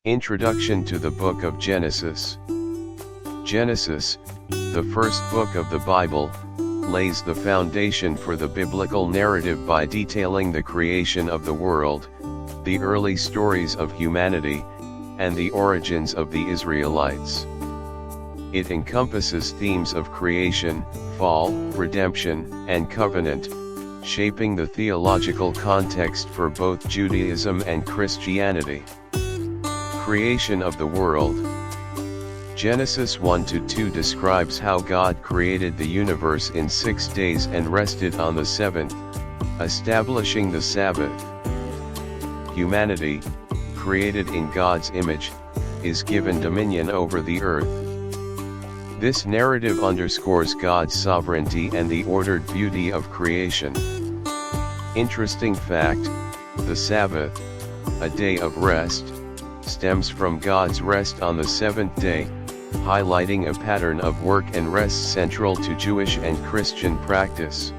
Introduction to the Book of Genesis. Genesis, the first book of the Bible, lays the foundation for the biblical narrative by detailing the creation of the world, the early stories of humanity, and the origins of the Israelites. It encompasses themes of creation, fall, redemption, and covenant, shaping the theological context for both Judaism and Christianity. Creation of the world. Genesis 1-2 describes how God created the universe in 6 days and rested on the seventh, establishing the Sabbath. Humanity, created in God's image, is given dominion over the earth. This narrative underscores God's sovereignty and the ordered beauty of creation. Interesting fact, the Sabbath, a day of rest, stems from God's rest on the seventh day, highlighting a pattern of work and rest central to Jewish and Christian practice.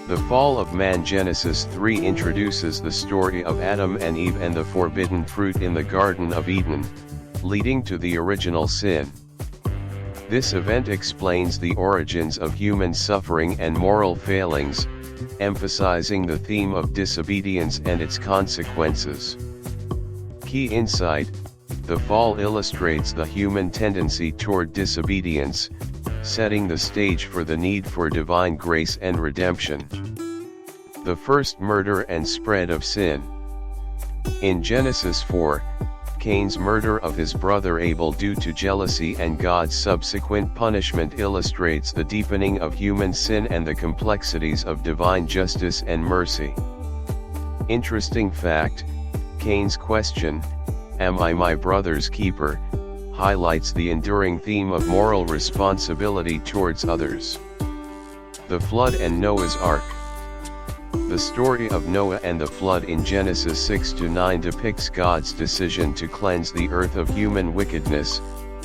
The fall of man. Genesis 3 introduces the story of Adam and Eve and the forbidden fruit in the Garden of Eden, leading to the original sin. This event explains the origins of human suffering and moral failings, emphasizing the theme of disobedience and its consequences. Key insight: the fall illustrates the human tendency toward disobedience, setting the stage for the need for divine grace and redemption. The first murder and spread of sin. In Genesis 4, Cain's murder of his brother Abel due to jealousy and God's subsequent punishment illustrates the deepening of human sin and the complexities of divine justice and mercy. Interesting fact: Cain's question, "Am I my brother's keeper?" highlights the enduring theme of moral responsibility towards others. The flood and Noah's Ark. The story of Noah and the flood in Genesis 6-9 depicts God's decision to cleanse the earth of human wickedness,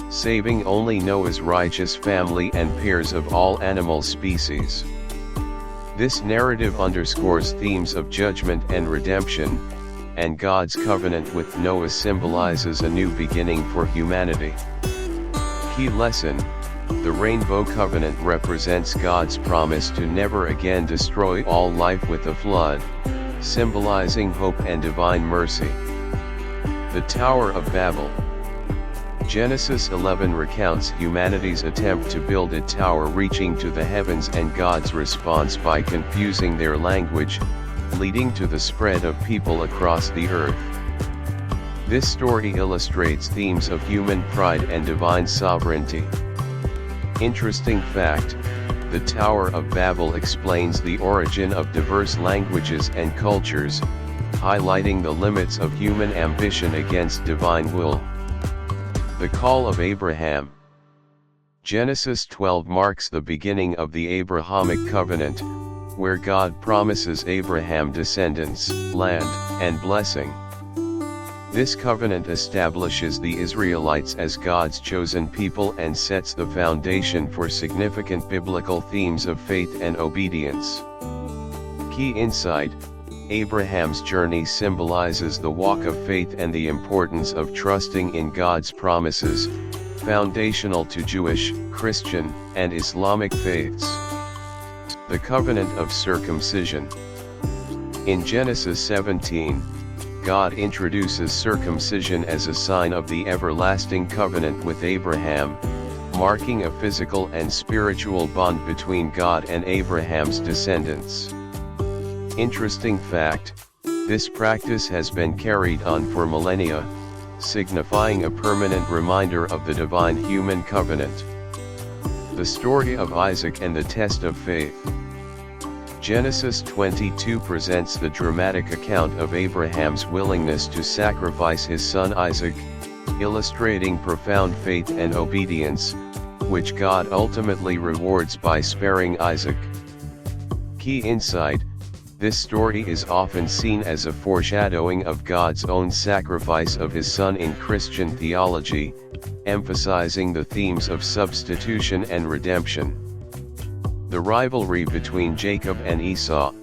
saving only Noah's righteous family and pairs of all animal species. This narrative underscores themes of judgment and redemption, and God's covenant with Noah symbolizes a new beginning for humanity. Key lesson: the Rainbow Covenant represents God's promise to never again destroy all life with a flood, symbolizing hope and divine mercy. The Tower of Babel. Genesis 11 recounts humanity's attempt to build a tower reaching to the heavens and God's response by confusing their language, leading to the spread of people across the earth. This story illustrates themes of human pride and divine sovereignty. Interesting fact: the Tower of Babel explains the origin of diverse languages and cultures, highlighting the limits of human ambition against divine will. The Call of Abraham. Genesis 12 marks the beginning of the Abrahamic covenant, where God promises Abraham descendants, land, and blessing. This covenant establishes the Israelites as God's chosen people and sets the foundation for significant biblical themes of faith and obedience. Key insight: Abraham's journey symbolizes the walk of faith and the importance of trusting in God's promises, foundational to Jewish, Christian, and Islamic faiths. The Covenant of Circumcision. In Genesis 17, God introduces circumcision as a sign of the everlasting covenant with Abraham, marking a physical and spiritual bond between God and Abraham's descendants. Interesting fact: this practice has been carried on for millennia, signifying a permanent reminder of the divine human covenant. The story of Isaac and the test of faith. Genesis 22 presents the dramatic account of Abraham's willingness to sacrifice his son Isaac, illustrating profound faith and obedience, which God ultimately rewards by sparing Isaac. Key insight: this story is often seen as a foreshadowing of God's own sacrifice of his son in Christian theology, emphasizing the themes of substitution and redemption. The rivalry between Jacob and Esau.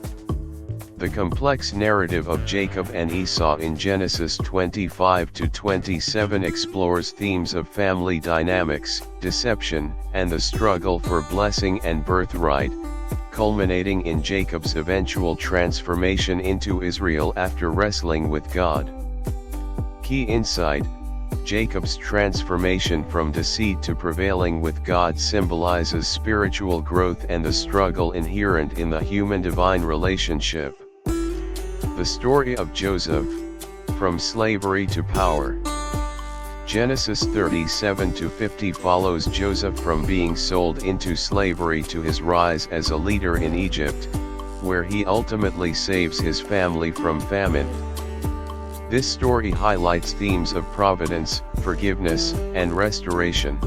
The complex narrative of Jacob and Esau in Genesis 25 to 27 explores themes of family dynamics, deception, and the struggle for blessing and birthright, culminating in Jacob's eventual transformation into Israel after wrestling with God. Key insight: Jacob's transformation from deceit to prevailing with God symbolizes spiritual growth and the struggle inherent in the human-divine relationship. The story of Joseph, from slavery to power. Genesis 37 to 50 follows Joseph from being sold into slavery to his rise as a leader in Egypt, where he ultimately saves his family from famine. This story highlights themes of providence, forgiveness, and restoration.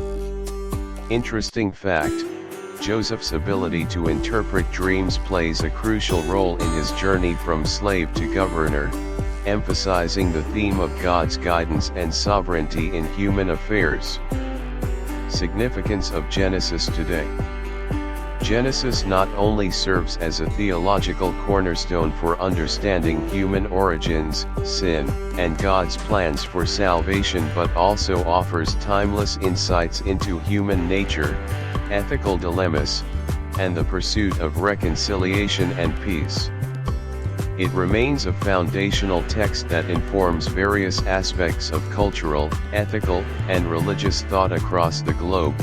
Interesting fact: Joseph's ability to interpret dreams plays a crucial role in his journey from slave to governor, emphasizing the theme of God's guidance and sovereignty in human affairs. Significance of Genesis today. Genesis not only serves as a theological cornerstone for understanding human origins, sin, and God's plans for salvation, but also offers timeless insights into human nature, ethical dilemmas, and the pursuit of reconciliation and peace. It remains a foundational text that informs various aspects of cultural, ethical, and religious thought across the globe.